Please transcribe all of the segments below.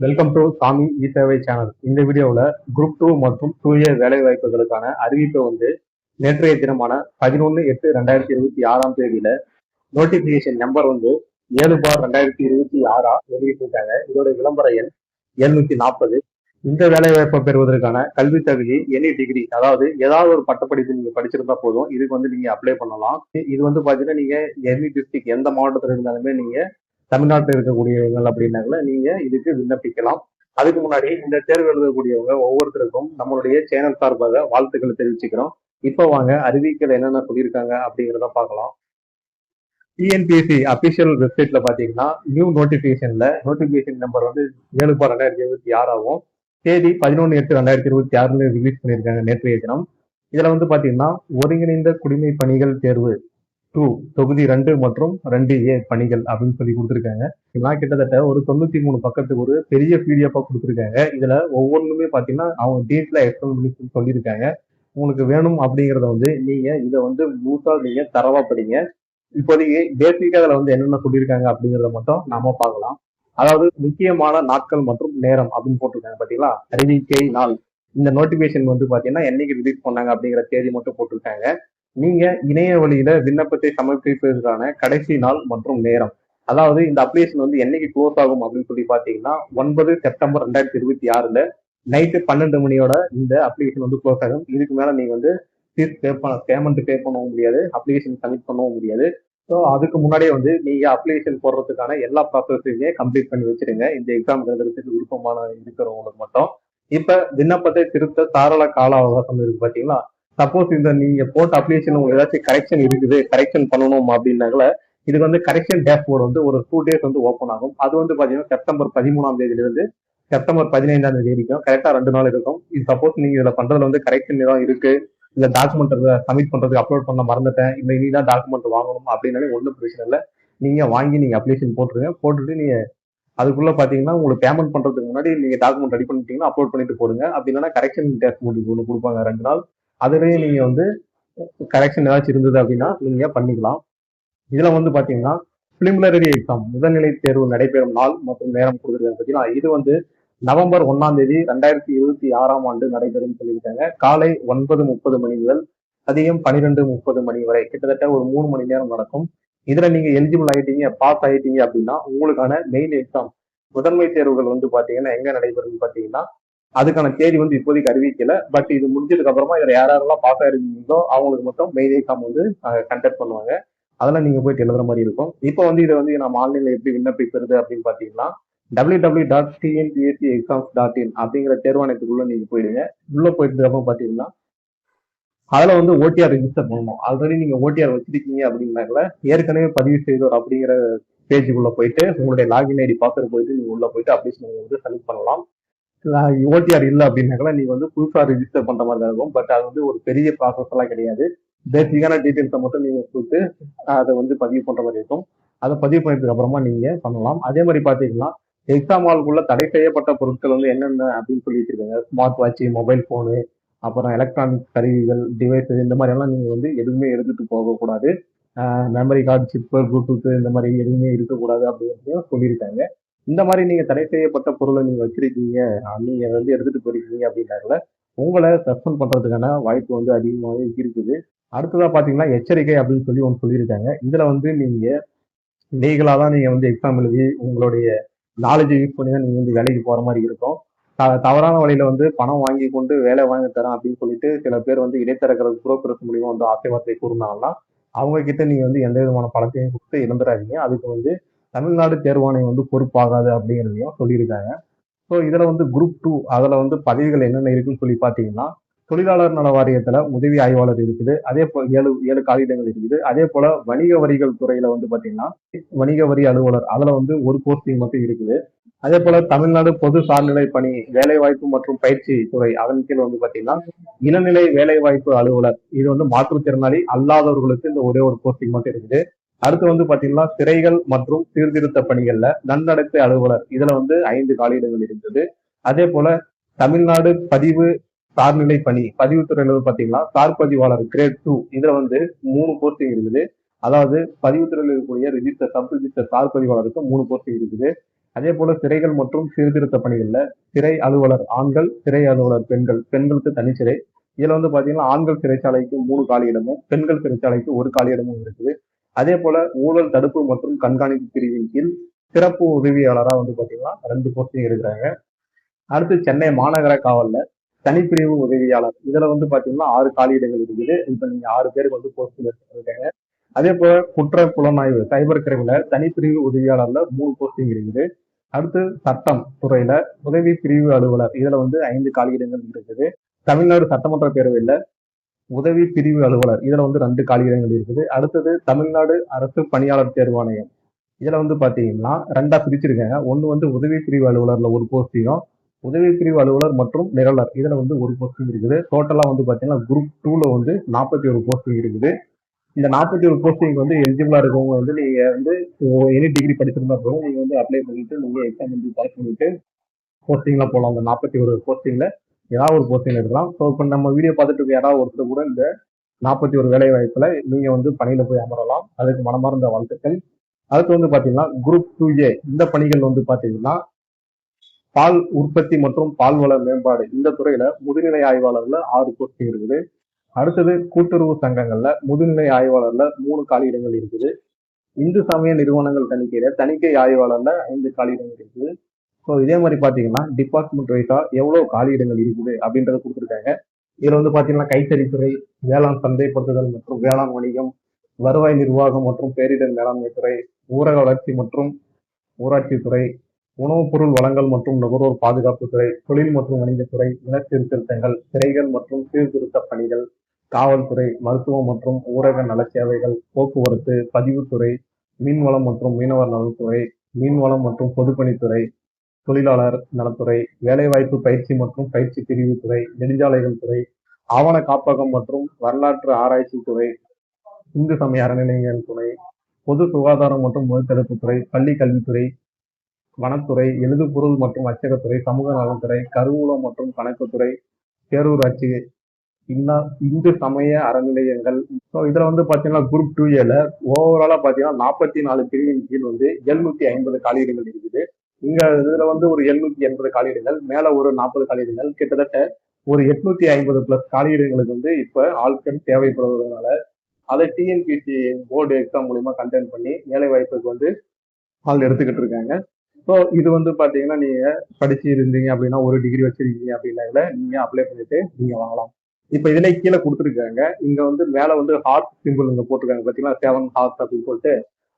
Welcome to சாமி இ சேவை channel. இந்த வீடியோவில் குரூப் 2 மற்றும் 2A வேலை வாய்ப்புகளுக்கான அறிவிப்பை நேற்றைய தினமான 11/8/2026 தேதியில நோட்டிபிகேஷன் நம்பர் 7/2026 வெளியிட்டிருக்காங்க. இதோட விளம்பர எண் 740. இந்த வேலை வாய்ப்பை பெறுவதற்கான கல்வி தகுதி எனி டிகிரி, அதாவது ஏதாவது ஒரு பட்டப்படிப்பு நீங்க படிச்சிருந்தா போதும். இதுக்கு நீங்க அப்ளை பண்ணலாம். இது பாத்தீங்கன்னா நீங்க எனி டிஸ்ட்ரிக்ட் எந்த மாவட்டத்தில் இருந்தாலுமே நீங்க தமிழ்நாட்டில் இருக்கக்கூடியவங்க அப்படின்னால நீங்க இதுக்கு விண்ணப்பிக்கலாம். அதுக்கு முன்னாடி இந்த தேர்வு எழுதக்கூடியவங்க ஒவ்வொருத்தருக்கும் நம்மளுடைய சேனல் சார்பாக வாழ்த்துக்களை தெரிவிச்சுக்கிறோம். இப்போ வாங்க அறிவிக்கல் என்னென்ன சொல்லியிருக்காங்க அப்படிங்கிறத பார்க்கலாம். டிஎன்பிஎஸ்சி அபிஷியல் வெப்சைட்ல பாத்தீங்கன்னா நியூ நோட்டிபிகேஷன் நம்பர் 7/2026 ஆகும். தேதி 11/8/2026 ரிலீஸ் பண்ணியிருக்காங்க நேற்றைய தினம். இதுல பாத்தீங்கன்னா ஒருங்கிணைந்த குடிமை பணிகள் தேர்வு 2 தொகுதி 2 மற்றும் 2A பணிகள் அப்படின்னு சொல்லி கொடுத்துருக்காங்க. இதெல்லாம் கிட்டத்தட்ட ஒரு 93 பக்கத்துக்கு ஒரு பெரிய பிடிஎஃபா கொடுத்துருக்காங்க. இதுல ஒவ்வொன்றுமே பாத்தீங்கன்னா அவங்க டீட்டெயிலா எக்ஸ்பிளைன் பண்ணி சொல்லியிருக்காங்க. உங்களுக்கு வேணும் அப்படிங்கறத நீங்க இதை முழுசா நீங்க தரவா படிங்க. இப்போதைக்கு பேசிக்கா அதுல என்னென்ன சொல்லியிருக்காங்க அப்படிங்கறத மட்டும் நாம பார்க்கலாம். அதாவது முக்கியமான நாட்கள் மற்றும் நேரம் அப்படின்னு போட்டிருக்காங்க பாத்தீங்களா. அறிவிக்கை நாள், இந்த நோட்டிபிகேஷன் பாத்தீங்கன்னா என்னைக்கு ரிலீஸ் பண்ணாங்க அப்படிங்கிற தேதி மட்டும் போட்டிருக்காங்க. நீங்க இணைய வழியில விண்ணப்பத்தை சமர்ப்பிப்பதற்கான கடைசி நாள் மற்றும் நேரம், அதாவது இந்த அப்ளிகேஷன் என்னைக்கு க்ளோஸ் ஆகும் அப்படின்னு சொல்லி பாத்தீங்கன்னா 9 செப்டம்பர் 2026 நைட்டு 12 மணியோட இந்த அப்ளிகேஷன் க்ளோஸ் ஆகும். இதுக்கு மேல நீங்க ஃபீஸ் பேமெண்ட் பே பண்ணவும் முடியாது, அப்ளிகேஷன் சப்மிட் பண்ணவும் முடியாது. ஸோ அதுக்கு முன்னாடியே நீங்க அப்ளிகேஷன் போடுறதுக்கான எல்லா ப்ராசஸையுமே கம்ப்ளீட் பண்ணி வச்சிருங்க. இந்த எக்ஸாம் எழுதுறதுக்கு விருப்பமான இருக்கிறவங்களுக்கு மட்டும். இப்ப விண்ணப்பத்தை திருத்த தாராள கால அவகாசம் இருக்கு பாத்தீங்களா. சப்போஸ் இந்த நீங்க போட்ட அப்ளிகேஷன் உங்களுக்கு ஏதாச்சும் கரெக்ஷன் இருக்குது, கரெக்ஷன் பண்ணணும் அப்படின்னால இதுக்கு கரெக்ஷன் டேஷ்போர்டு ஒரு 2 டேஸ் ஓப்பன் ஆகும். அது பாத்தீங்கன்னா செப்டம்பர் 13ஆம் தேதியிலிருந்து செப்டம்பர் 15ஆம் தேதி வரைக்கும் கரெக்டா 2 நாள் இருக்கும். இது சப்போஸ் நீங்க இதுல பண்றதுல கரெக்ஷன் ஏதாவது இருக்கு, இந்த டாக்குமெண்ட் சப்மிட் பண்றதுக்கு அப்லோட் பண்ண மறந்துட்டேன், இல்லை இனிதான் டாக்குமெண்ட் வாங்கணும் அப்படின்னாலே ஒன்றும் பிரச்சனை இல்லை. நீங்க வாங்கி நீங்க அப்ளிகேஷன் போட்டுருங்க. போட்டுட்டு நீங்க அதுக்குள்ள பாத்தீங்கன்னா உங்களுக்கு பேமெண்ட் பண்றதுக்கு முன்னாடி நீங்க டாக்குமெண்ட் ரெடி பண்ணிட்டீங்கன்னா அப்லோட் பண்ணிட்டு போடுங்க. அப்படி இல்லைன்னா கரெக்ஷன் டேஷ்போர்டு ஒன்று கொடுப்பாங்க 2 நாள். அதுலயே நீங்க கரெக்ஷன் ஏதாச்சும் இருந்தது அப்படின்னா நீங்க பண்ணிக்கலாம். இதுல பாத்தீங்கன்னா பிலிமினரி எக்ஸாம் முதல்நிலை தேர்வு நடைபெறும் நாள் மற்றும் நேரம் கொடுத்துருக்காங்க பார்த்தீங்கன்னா. இது நவம்பர் 1ஆம் தேதி 2026 நடைபெறும் சொல்லியிருக்காங்க. காலை 9:30 மணி முதல் மதியம் 12:30 மணி வரை கிட்டத்தட்ட ஒரு 3 மணி நேரம் நடக்கும். இதுல நீங்க எலிஜிபிள் ஆயிட்டீங்க, பாஸ் ஆயிட்டீங்க அப்படின்னா உங்களுக்கான மெயின் எக்ஸாம் முதன்மை தேர்வுகள் பாத்தீங்கன்னா எங்க நடைபெறும் பாத்தீங்கன்னா அதுக்கான தேதி இப்போதைக்கு அறிவிக்கல. பட் இது முடிஞ்சதுக்கு அப்புறமா இதுல யாரெல்லாம் பாஸ் ஆயிருக்கீங்களோ அவங்களுக்கு மட்டும் மெயின் எக்ஸாம் கண்டக்ட் பண்ணுவாங்க. அதெல்லாம் நீங்க போயிட்டு எழுதுற மாதிரி இருக்கும். இப்போ இதை நம்ம ஆன்லைன்ல எப்படி விண்ணப்பிக்கிறது அப்படின்னு பாத்தீங்கன்னா www.tnpscexams.in அப்படிங்கிற தேர்வாணையத்துக்குள்ள நீங்க போயிடுங்க. உள்ள போயிட்டு அப்புறம் பாத்தீங்கன்னா அதுல ஓடிஆர் ரெஜிஸ்டர் பண்ணணும். ஆல்ரெடி நீங்க ஓடிஆர் வச்சிருக்கீங்க அப்படின்னாக்கல ஏற்கனவே பதிவு செய்தோர் அப்படிங்கிற பேஜுக்குள்ள போயிட்டு உங்களுடைய லாகின் ஐடி பாஸ்வேர்டு போயிட்டு நீங்க உள்ள போயிட்டு அப்ளிகேஷன் சப்மிட் பண்ணலாம். ஓடிஆர் இல்லை அப்படின்னாக்கல நீங்க புதுசா ரிஜிஸ்டர் பண்ற மாதிரி இருக்கும். பட் அது ஒரு பெரிய ப்ராசஸ் எல்லாம் கிடையாது. பேசிக்கான டீட்டெயில்ஸை மட்டும் நீங்க கொடுத்து அதை பதிவு பண்ற மாதிரி இருக்கும். அதை பதிவு பண்ணதுக்கு அப்புறமா நீங்க பண்ணலாம். அதே மாதிரி பாத்தீங்கன்னா எக்ஸாம் ஹாலுக்குள்ள தடை செய்யப்பட்ட பொருட்கள் என்னென்ன அப்படின்னு சொல்லி வச்சிருக்காங்க. ஸ்மார்ட் வாட்ச், மொபைல் போனு, அப்புறம் எலக்ட்ரானிக் கருவிகள், டிவைஸ், இந்த மாதிரி எல்லாம் நீங்க எதுவுமே எடுத்துட்டு போகக்கூடாது. மெமரி கார்டு, சிப்பு, ப்ளூடூத் இந்த மாதிரி எதுவுமே இருக்கக்கூடாது அப்படின்னு சொல்லியிருக்காங்க. இந்த மாதிரி நீங்க தடை செய்யப்பட்ட பொருளை நீங்க வச்சிருக்கீங்க, நீங்க எடுத்துட்டு போயிருக்கீங்க அப்படின்னால உங்களை சஸ்பெண்ட் பண்றதுக்கான வாய்ப்பு அதிகமாகவே இருக்குது. அடுத்ததா பாத்தீங்கன்னா எச்சரிக்கை அப்படின்னு சொல்லி ஒன்று சொல்லியிருக்காங்க. இதுல நீங்க லீகலா தான் நீங்க எக்ஸாம் எழுதி உங்களுடைய நாலேஜை யூஸ் பண்ணி தான் நீங்க வேலைக்கு போற மாதிரி இருக்கும். தவறான வழியில பணம் வாங்கி கொண்டு வேலை வாங்கி தரேன் அப்படின்னு சொல்லிட்டு சில பேர் இடைத்தரகர் புரோக்கர்ஸ் மூலியமா ஆசை வார்த்தை கூறினாங்கன்னா அவங்க கிட்ட நீங்க எந்த விதமான பணத்தையும் கொடுத்து இழந்துடாதீங்க. அதுக்கு தமிழ்நாடு தேர்வாணையம் பொறுப்பாகாது அப்படிங்கிறதையும் சொல்லியிருக்காங்க. ஸோ இதுல குரூப் 2 அதுல பதவிகள் என்னென்ன இருக்குன்னு சொல்லி பாத்தீங்கன்னா தொழிலாளர் நல வாரியத்துல உதவி ஆய்வாளர் இருக்குது. அதே போல 7 காகிதங்கள் இருக்குது. அதே போல வணிக வரிகள் துறையில பாத்தீங்கன்னா வணிக வரி அலுவலர் அதுல ஒரு போஸ்டிங் மட்டும் இருக்குது. அதே போல தமிழ்நாடு பொது சார்நிலை பணி வேலைவாய்ப்பு மற்றும் பயிற்சி துறை அதன் கீழ் பாத்தீங்கன்னா இளநிலை வேலைவாய்ப்பு அலுவலர், இது மாற்றுத்திறனாளி அல்லாதவர்களுக்கு இந்த ஒரே ஒரு போஸ்டிங் மட்டும் இருக்குது. அடுத்து பாத்தீங்கன்னா சிறைகள் மற்றும் சீர்திருத்த பணிகள்ல நன்னடத்தை அலுவலர் இதுல 5 காலியிடங்கள் இருக்குது. அதே போல தமிழ்நாடு பதிவு சார்நிலை பணி பதிவுத்துறையில பாத்தீங்கன்னா சார் பதிவாளர் கிரேட் 2 இதுல 3 போஸ்டிங் இருக்குது. அதாவது பதிவுத்துறையில் இருக்கக்கூடிய ரிஜிஸ்டர், சப் ரிஜிஸ்டர் சார் பதிவாளருக்கு 3 போஸ்டிங் இருக்குது. அதே போல சிறைகள் மற்றும் சீர்திருத்த பணிகள்ல சிறை அலுவலர் ஆண்கள், சிறை அலுவலர் பெண்கள், பெண்களுக்கு தனிச்சிறை. இதுல வந்து பாத்தீங்கன்னா ஆண்கள் சிறைச்சாலைக்கு 3 காலியிடமும், பெண்கள் சிறைச்சாலைக்கு 1 காலியிடமும் இருக்குது. அதே போல ஊழல் தடுப்பு மற்றும் கண்காணிப்பு பிரிவின் கீழ் சிறப்பு உதவியாளரா வந்து பாத்தீங்கன்னா 2 போஸ்டிங் இருக்கிறாங்க. அடுத்து சென்னை மாநகர காவல்ல தனிப்பிரிவு உதவியாளர். இதுல வந்து பாத்தீங்கன்னா 6 காலியிடங்கள் இருக்குது. இப்ப நீங்க 6 பேருக்கு வந்து போஸ்டிங் இருக்காங்க. அதே போல குற்ற புலனாய்வு சைபர் கிரைம்ல தனிப்பிரிவு உதவியாளர்ல 3 போஸ்டிங் இருக்குது. அடுத்து சட்டம் துறையில உதவி பிரிவு அலுவலர். இதுல வந்து 5 காலியிடங்கள் இருக்குது. தமிழ்நாடு சட்டமன்ற பேரவையில உதவி பிரிவு அலுவலர். இதுல வந்து 2 காலியிடங்கள் இருக்குது. அடுத்தது தமிழ்நாடு அரசு பணியாளர் தேர்வாணையம். இதுல வந்து பாத்தீங்கன்னா 2ஆ பிரிச்சிருக்காங்க. ஒண்ணு வந்து உதவி பிரிவு அலுவலர்ல 1 போஸ்டிங்கும், உதவி பிரிவு அலுவலர் மற்றும் நிரலர் இதுல வந்து 1 போஸ்டிங் இருக்குது. டோட்டலா வந்து பாத்தீங்கன்னா குரூப் 2ல வந்து 41 போஸ்டிங் இருக்குது. இந்த 41 போஸ்டிங் வந்து எலிஜிபிளா இருக்கவங்க வந்து நீங்க வந்து எனி டிகிரி படிச்சிருந்தா போதும், நீங்க வந்து அப்ளை பண்ணிட்டு நீங்க எக்ஸாம் வந்து பாஸ் பண்ணிட்டு போஸ்டிங்ல போகலாம். அந்த 41 போஸ்டிங்ல ஏதாவது ஒரு போஸ்டிங் எடுக்கலாம். ஸோ இப்போ நம்ம வீடியோ பார்த்துட்டு இருக்க யாராவது ஒருத்தர் கூட இந்த 41 வேலை வாய்ப்புல நீங்க வந்து பணியில போய் அமரலாம். அதுக்கு மனமார்ந்த வாழ்த்துக்கள். அடுத்து வந்து பாத்தீங்கன்னா குரூப் 2A இந்த பணிகள் வந்து பாத்தீங்கன்னா பால் உற்பத்தி மற்றும் பால்வள மேம்பாடு இந்த துறையில முதுநிலை ஆய்வாளர்ல 6 போஸ்டிங் இருக்குது. அடுத்தது கூட்டுறவு சங்கங்கள்ல முதுநிலை ஆய்வாளர்ல 3 காலியிடங்கள் இருக்குது. இந்து சமய நிறுவனங்கள் தணிக்கையில தணிக்கை ஆய்வாளர்ல 5 காலியிடங்கள் இருக்குது. ஸோ இதே மாதிரி பாத்தீங்கன்னா டிபார்ட்மெண்ட் வைஸா எவ்வளவு காலியிடங்கள் இருக்குது அப்படின்றத கொடுத்துருக்காங்க. இதுல வந்து பாத்தீங்கன்னா கைத்தறித்துறை, வேளாண் சந்தைப்படுத்துதல் மற்றும் வேளாண் வணிகம், வருவாய் நிர்வாகம் மற்றும் பேரிடர் மேலாண்மை துறை, ஊரக வளர்ச்சி மற்றும் ஊராட்சித்துறை, உணவுப் பொருள் வழங்கல் மற்றும் நுகர்வோர் பாதுகாப்புத்துறை, தொழில் மற்றும் வணிகத்துறை, இன சீர்திருத்தங்கள், சிறைகள் மற்றும் சீர்திருத்த பணிகள், காவல்துறை, மருத்துவம் மற்றும் ஊரக நலச்சேவைகள், போக்குவரத்து, பதிவுத்துறை, மீன்வளம் மற்றும் மீனவர் நலத்துறை, மீன்வளம் மற்றும் பொதுப்பணித்துறை, தொழிலாளர் நலத்துறை, வேலைவாய்ப்பு பயிற்சி மற்றும் பயிற்சி பிரிவுத்துறை, நெடுஞ்சாலைகள் துறை, ஆவண காப்பகம் மற்றும் வரலாற்று ஆராய்ச்சி துறை, இந்து சமய அறநிலையங்கள் துறை, பொது சுகாதாரம் மற்றும் நோய் தடுப்புத்துறை, பள்ளி கல்வித்துறை, வனத்துறை, எழுதுபொருள் மற்றும் அச்சகத்துறை, சமூக நலத்துறை, கருவூலம் மற்றும் கணக்குத்துறை, பேரூராட்சி, இந்து சமய அறநிலையங்கள். ஸோ இதுல வந்து பாத்தீங்கன்னா குரூப் 2A ஓவராலா பாத்தீங்கன்னா 44 பிரிவின் கீழ் வந்து 750 காலியிடங்கள் இருக்குது. இங்க இதுல வந்து ஒரு 780 காலியிடங்கள், மேல ஒரு 40 காலியிடங்கள், கிட்டத்தட்ட ஒரு 850 பிளஸ் காலியிடங்களுக்கு வந்து இப்ப ஆட்கள் தேவைப்படுவதனால அதை டிஎன்பிசி போர்டு எக்ஸாம் மூலியமா கண்டெக்ட் பண்ணி வேலை வாய்ப்புக்கு வந்து ஆள் எடுத்துக்கிட்டு இருக்காங்க. ஸோ இது வந்து பாத்தீங்கன்னா நீங்க படிச்சு இருந்தீங்க அப்படின்னா, ஒரு டிகிரி வச்சிருக்கீங்க அப்படின்னா நீங்க அப்ளை பண்ணிட்டு நீங்க வாங்கலாம். இப்ப இதுல கீழே கொடுத்துருக்காங்க. இங்க வந்து மேல வந்து ஹார்ட் சிம்பிள் இங்க போட்டிருக்காங்க பாத்தீங்கன்னா 7 ஹார்ஸ் அப்படின்னு சொல்லிட்டு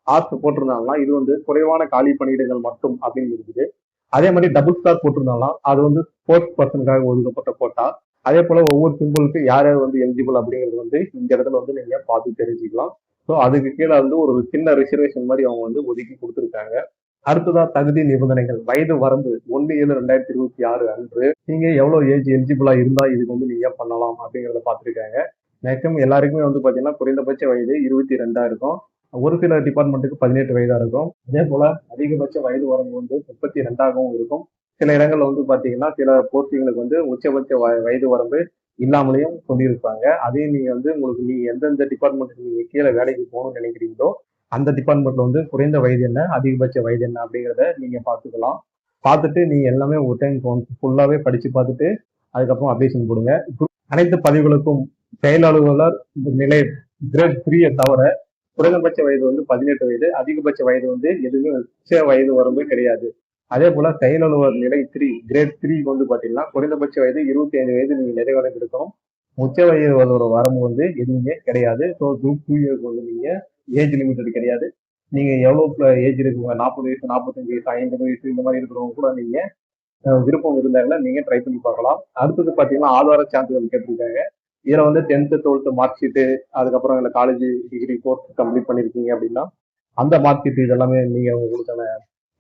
ஹார்ஸ் போட்டிருந்தாங்கன்னா இது வந்து குறைவான காலி பணியிடங்கள் மட்டும் அப்படின்னு இருக்குது. அதே மாதிரி டபுள் ஸ்டார் போட்டிருந்தாங்கன்னா அது வந்து ஸ்போர்ட்ஸ் பர்சனுக்காக ஒதுக்கப்பட்ட கோட்டா. அதே போல ஒவ்வொரு சிம்பிளுக்கு யார் யார் வந்து எலிஜிபிள் அப்படிங்கிறது வந்து இந்த இடத்துல வந்து நீங்க பார்த்து தெரிஞ்சுக்கலாம். ஸோ அதுக்கு கீழே வந்து ஒரு சின்ன ரிசர்வேஷன் மாதிரி அவங்க வந்து ஒதுக்கி கொடுத்துருக்காங்க. அடுத்ததா தகுதி நிபந்தனைகள் வயது வரம்பு 1/7/2026 அன்று நீங்க எவ்வளவு ஏஜ் எலிஜிபிளா இருந்தா இதுக்கு வந்து நீங்க பண்ணலாம் அப்படிங்கிறத பார்த்துருக்காங்க. மேக்ஸிமம் எல்லாருக்குமே வந்து பாத்தீங்கன்னா குறைந்தபட்ச வயது 22 இருக்கும். ஒரு சில டிபார்ட்மெண்ட்டுக்கு 18 வயதா இருக்கும். அதே போல அதிகபட்ச வயது வரம்பு வந்து 32ஆகவும் இருக்கும். சில இடங்கள்ல வந்து பாத்தீங்கன்னா சில போஸ்டிங்களுக்கு வந்து உச்சபட்ச வயது வரம்பு இல்லாமலேயும் சொல்லியிருப்பாங்க. அதையும் நீங்க வந்து உங்களுக்கு நீங்க எந்தெந்த டிபார்ட்மெண்ட்டுக்கு நீங்க கீழே வேலைக்கு போகணும்னு நினைக்கிறீங்களோ அந்த டிபார்ட்மெண்ட்ல வந்து குறைந்த வயது என்ன, அதிகபட்ச வயது என்ன அப்படிங்கிறத நீங்க பார்த்துக்கலாம். பார்த்துட்டு நீங்க எல்லாமே ஒரு டைம் ஃபுல்லாவே படிச்சு பார்த்துட்டு அதுக்கப்புறம் அப்டேஷன் போடுங்க. அனைத்து பதிவுகளுக்கும் செயல் அலுவலர் நிலை கிரேட் 3 தவிர குறைந்தபட்ச வயது வந்து 18 வயது, அதிகபட்ச வயது வந்து எதுவுமே உச்ச வயது வரம்பு கிடையாது. அதே போல செயல் அலுவலர் நிலை 3 கிரேட் 3 வந்து பாத்தீங்கன்னா குறைந்தபட்ச வயது 25 வயது நீங்க நிறைவடைந்திருக்கணும். உச்ச வயது வரம்பு வந்து எதுவுமே கிடையாது. ஸோ குரூப் 2 வந்து நீங்க ஏஜ் லிமிட்டட் கிடையாது. நீங்க எவ்வளவு ஏஜ் இருக்குங்க 40 வயசு, 45 வயசு, 50 வயசு இந்த மாதிரி இருக்கிறவங்க கூட நீங்க விருப்பம் இருந்தாங்கன்னா நீங்க ட்ரை பண்ணி பார்க்கலாம். அடுத்தது பாத்தீங்கன்னா ஆதார சான்றிதழ் கேட்டிருக்காங்க. இதுல வந்து 10th 12th மார்க் ஷீட்டு, அதுக்கப்புறம் இந்த காலேஜ் டிகிரி கோர்ஸ் கம்ப்ளீட் பண்ணிருக்கீங்க அப்படின்னா அந்த மார்க் ஷீட் இதெல்லாமே நீங்க உங்களுக்கான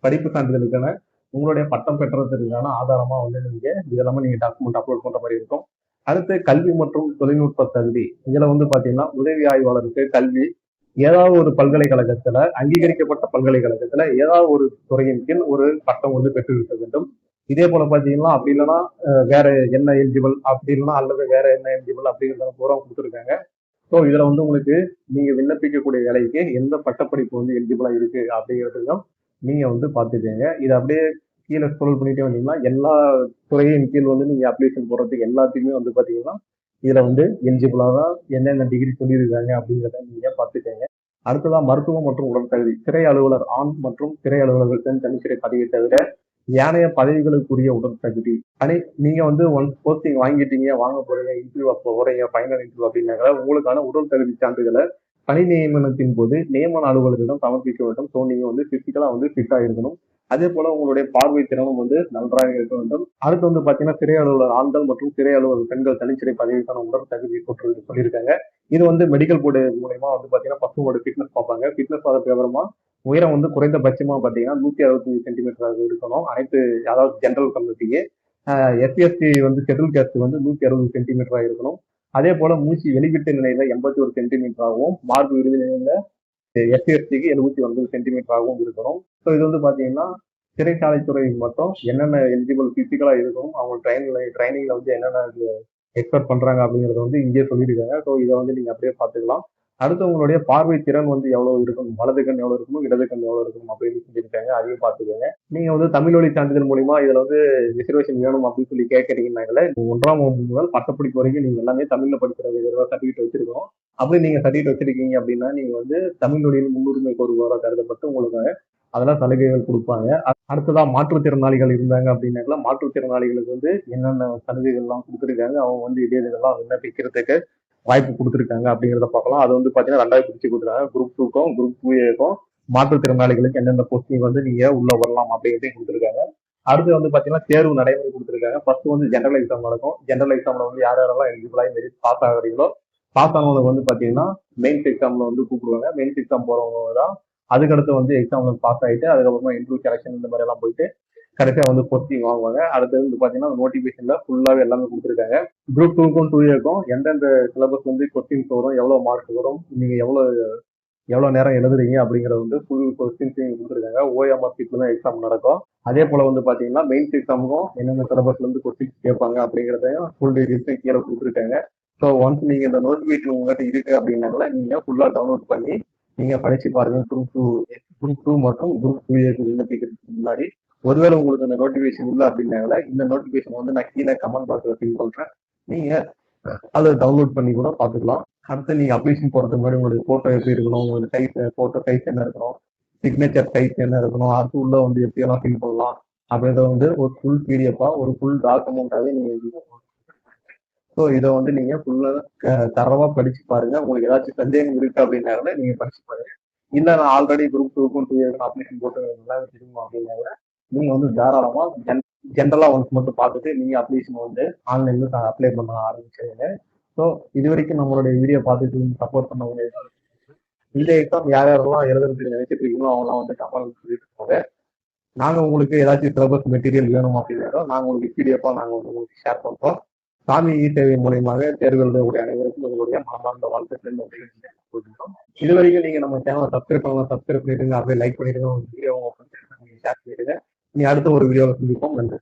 படிப்பு சான்றிதழுக்கான உங்களுடைய பட்டம் பெற்றதற்கான ஆதாரமா வந்து நீங்க இதெல்லாமே நீங்க டாக்குமெண்ட் அப்லோட் பண்ற மாதிரி இருக்கும். அடுத்து கல்வி மற்றும் தொழில்நுட்ப தகுதி. இதுல வந்து பாத்தீங்கன்னா உதவி ஆய்வாளருக்கு கல்வி ஏதாவது ஒரு பல்கலைக்கழகத்துல அங்கீகரிக்கப்பட்ட பல்கலைக்கழகத்துல ஏதாவது ஒரு துறையின் கீழ் ஒரு பட்டம் வந்து பெற்றிருக்க வேண்டும். இதே போல பாத்தீங்கன்னா அப்படி இல்லைன்னா வேற என்ன எலிஜிபிள் அப்படி இல்லைன்னா அல்லது வேற என்ன எலிஜிபிள் அப்படிங்கிறத பூரா கொடுத்துருக்காங்க. ஸோ இதுல வந்து உங்களுக்கு நீங்க விண்ணப்பிக்கக்கூடிய வேலைக்கு எந்த பட்டப்படிப்பு வந்து எலிஜிபிளா இருக்கு அப்படிங்கிறதுக்கும் நீங்க வந்து பார்த்துக்கங்க. இதை அப்படியே கீழே ஸ்க்ரோல் பண்ணிட்டே வந்தீங்கன்னா எல்லா துறையின் கீழ் வந்து நீங்க அப்ளிகேஷன் போடுறதுக்கு எல்லாத்தையுமே வந்து பாத்தீங்கன்னா இதுல வந்து எலிஜிபிளா தான் என்னென்ன டிகிரி சொல்லியிருக்காங்க அப்படிங்கிறத நீங்க பார்த்துக்கங்க. அடுத்ததா மருத்துவம் மற்றும் உடற்தகுதி. சிறை அலுவலர் ஆண் மற்றும் சிறை அலுவலர்கள் தனிச்சிறை பதவியை தவிர ஏனைய பதவிகளுக்குரிய உடற்தகுதி. நீங்க வந்து ஒன்ஸ் போஸ்டிங் வாங்கிட்டீங்க, வாங்க போறீங்க, இன்டர்வியூ அப்போ போறீங்க, ஃபைனல் இன்டர்வியூ அப்படின்னாக்க உங்களுக்கான உடல் தகுதி சான்றிதழை பணி நியமனத்தின் போது நியமன அலுவலர்களிடம் சமர்ப்பிக்க வேண்டும். ஸோ நீங்க வந்து பிசிக்கலா வந்து ஃபிட்டா இருக்கணும். அதே போல உங்களுடைய பார்வை திறனும் வந்து நன்றாக இருக்க வேண்டும். அடுத்து வந்து பாத்தீங்கன்னா சிறை அலுவலர் ஆண்கள் மற்றும் சிறை அலுவலர் பெண்கள் தனிச்சிறை பதவிக்கான உடல் தகுதி சொல்லியிருக்காங்க. இது வந்து மெடிக்கல் போர்டு மூலயமா வந்து பாத்தீங்கன்னா பசங்களோட ஃபிட்னஸ் பார்ப்பாங்க. ஃபிட்னஸ் பார்த்த அப்புறமா உயரம் வந்து குறைந்தபட்சமா பாத்தீங்கன்னா 165 சென்டிமீட்டராக இருக்கணும். அனைத்து அதாவது ஜெனரல் கம்யூனிட்டிக்கு. எஸ்சிஎஸ்டி வந்து ஷெட்யூல் கேஸ்ட் வந்து 160 சென்டிமீட்டராக இருக்கணும். அதே போல மூச்சு வெளிவிட்ட நிலையில 81 சென்டிமீட்டராகவும், மார்பு விருது நிலையில எஸ்சிஎஸ்டிக்கு 79 சென்டிமீட்டராகவும் இருக்கணும். ஸோ இது வந்து பாத்தீங்கன்னா சிறைச்சாலைத்துறை மட்டும் என்னென்ன எலிஜிபிள் பிசிக்கலா இருக்கணும், அவங்க ட்ரைனிங்ல வந்து என்னென்ன எக்ஸ்பெக்ட் பண்றாங்க அப்படிங்கறத வந்து இங்கே சொல்லியிருக்காங்க. ஸோ இதை வந்து நீங்க அப்படியே பார்த்துக்கலாம். அடுத்து உங்களுடைய பார்வை திறன் வந்து எவ்வளவு இருக்கணும், வலது கண் எவ்வளவு இருக்கணும், இடது கண் எவ்வளவு இருக்கணும் அப்படின்னு சொல்லியிருக்காங்க. அதையும் பார்த்துக்கோங்க. நீங்க வந்து தமிழ் வழி சான்றிதழ் மூலியமா இதுல வந்து ரிசர்வேஷன் வேணும் அப்படின்னு சொல்லி கேட்கறீங்கன்னால 1ஆம் வகுப்பு முதல் பட்டப்படிப்பு வரைக்கும் நீங்க எல்லாமே தமிழ்ல படிக்கிறது சர்டிஃபிகேட் வச்சிருக்கோம். அப்படி நீங்க சர்டிஃபிகேட் வச்சிருக்கீங்க அப்படின்னா நீங்க வந்து தமிழ் வழியில் முன்னுரிமை கோருபவராக கருதப்பட்டு உங்களுக்கு அதெல்லாம் சலுகைகள் கொடுப்பாங்க. அடுத்ததா மாற்றுத்திறனாளிகள் இருந்தாங்க அப்படின்னாக்கா மாற்றுத்திறனாளிகளுக்கு வந்து என்னென்ன சலுகைகள் எல்லாம் கொடுத்துருக்காங்க, அவங்க வந்து இதெல்லாம் விண்ணப்பிக்கிறதுக்கு வாய்ப்பு கொடுத்துருக்காங்க அப்படிங்கிறத பார்க்கலாம். அது வந்து பாத்தீங்கன்னா 2ஆவது பிரிச்சு கொடுத்துருக்காங்க. குரூப் 2க்கும் குரூப் 2ஏக்கும் மாற்றுத்திறனாளிகளுக்கு எந்தெந்த போஸ்டிங் வந்து நீங்க உள்ள வரலாம் அப்படிங்கிறதையும் கொடுத்துருக்காங்க. அடுத்து வந்து பாத்தீங்கன்னா தேர்வு நடைமுறை கொடுத்துருக்காங்க. ஃபர்ஸ்ட் வந்து ஜெனரல் எக்ஸாம் நடக்கும். ஜெனரல் எக்ஸாம்ல வந்து யார் யாரெல்லாம் எலிஜிபிளாகி மெரிட் பாஸ் ஆகுறீங்களோ பாஸ் ஆனவங்க வந்து பாத்தீங்கன்னா மெயின்ஸ் எக்ஸாம்ல வந்து கூப்பிடுவாங்க. மெயின்ஸ் எக்ஸாம் போறவங்க தான் அதுக்கடுத்து வந்து எக்ஸாம்ல பாஸ் ஆகிட்டு அதுக்கப்புறமா இன்டர்வியூ செலக்ஷன் இந்த மாதிரி எல்லாம் போயிட்டு கடைசியா வந்து போஸ்டிங் வாங்குவாங்க. அடுத்தது வந்து பாத்தீங்கன்னா நோட்டிபிகேஷன்ல ஃபுல்லாவே எல்லாமே கொடுத்துருக்காங்க. குரூப் 2க்கும் 2ஏக்கும் எந்தெந்த சிலபஸ் வந்து கொஸ்டின்ஸ் வரும், எவ்வளவு மார்க் வரும், நீங்க எவ்வளவு நேரம் எழுதுறீங்க அப்படிங்கறது வந்து ஃபுல் கொஸ்டின்ஸ் கொடுத்துருக்காங்க. ஓஎம்ஆர் சீட்ல தான் எக்ஸாம் நடக்கும். அதே போல வந்து பாத்தீங்கன்னா மெயின்ஸ் எக்ஸாமுக்கும் என்னென்ன சிலபஸ்ல இருந்து கொஸ்டின்ஸ் கேட்பாங்க அப்படிங்கறதையும் ஃபுல் டீடைல்ஸ் கீழே கொடுத்துருக்காங்க. ஸோ ஒன்ஸ் நீங்க இந்த நோட்டிபிகேஷன் உங்ககிட்ட இருக்கு அப்படின்னால நீங்க ஃபுல்லா டவுன்லோட் பண்ணி நீங்க படிச்சு பாருங்க. குரூப் 2 மற்றும் குரூப் 2ஏக்கு விண்ணப்பிக்கிறதுக்கு முன்னாடி ஒருவேளை உங்களுக்கு இந்த நோட்டிபிகேஷன் இல்லை அப்படின்னால இந்த நோட்டிபிகேஷன் வந்து நான் கீழே கமெண்ட் பாக்ஸ்ல பின் பண்றேன். நீங்க அதை டவுன்லோட் பண்ணி கூட பார்த்துக்கலாம். அடுத்து நீங்க அப்ளிகேஷன் போறதுக்கு முன்னாடி உங்களுக்கு போட்டோ எப்படி இருக்கணும், உங்களுக்கு சைஸ் போட்டோ சைஸ் என்ன இருக்கணும், சிக்னேச்சர் சைஸ் என்ன இருக்கணும், அது உள்ள வந்து எப்படி எல்லாம் ஃபில் பண்ணலாம் அப்படின்றத வந்து ஒரு ஃபுல் பிடிஎஃபா ஒரு ஃபுல் டாக்குமெண்டாவே நீங்க ஸோ இதை வந்து நீங்க ஃபுல்லா தரவா படிச்சு பாருங்க. உங்களுக்கு ஏதாச்சும் சந்தேகம் இருக்கு அப்படின்னால நீங்க படிச்சு பாருங்க. இல்ல நான் ஆல்ரெடி குரூப் 2க்கும் 2ஏக்கும் அப்ளிகேஷன் போட்டு நல்லா வச்சிருக்கோம் அப்படின்னா நீங்க வந்து தாராளமா ஜென்ரலா ஒன்ஸ் மட்டும் பார்த்துட்டு நீங்க அப்ளிகேஷன் வந்து ஆன்லைன்ல அப்ளை பண்ண ஆரம்பிச்சிருங்க. ஸோ இது வரைக்கும் நம்மளுடைய வீடியோ பார்த்துட்டு சப்போர்ட் பண்ணவங்க இந்த எக்ஸாம் யார் யாரெல்லாம் எழுதுறதுக்கு நினைச்சிட்டு இருக்கீங்களோ அவங்களாம் வந்து கமெண்ட் சொல்லிட்டு போங்க. நாங்க உங்களுக்கு ஏதாச்சும் சிலபஸ் மெட்டீரியல் வேணும் அப்படின்னாலும் நாங்க உங்களுக்கு பிடிஎஃபா நாங்க உங்களுக்கு ஷேர் பண்றோம். சாமி சேவை மூலயமாக தேர்வு எழுதக்கூடிய அனைவருக்கும் உங்களுடைய மனமார்ந்த வாழ்த்துக்கள். இது வரைக்கும் நீங்க நம்ம சேனலை சப்ஸ்கிரைப் பண்ணலாம், சப்ஸ்கிரைப் பண்ணிடுங்க, அப்படியே லைக் பண்ணிடுங்க, வீடியோ ஷேர் பண்ணிடுங்க. நீ அடுத்த ஒரு வீடியோவில் சந்திப்போம். நன்றி.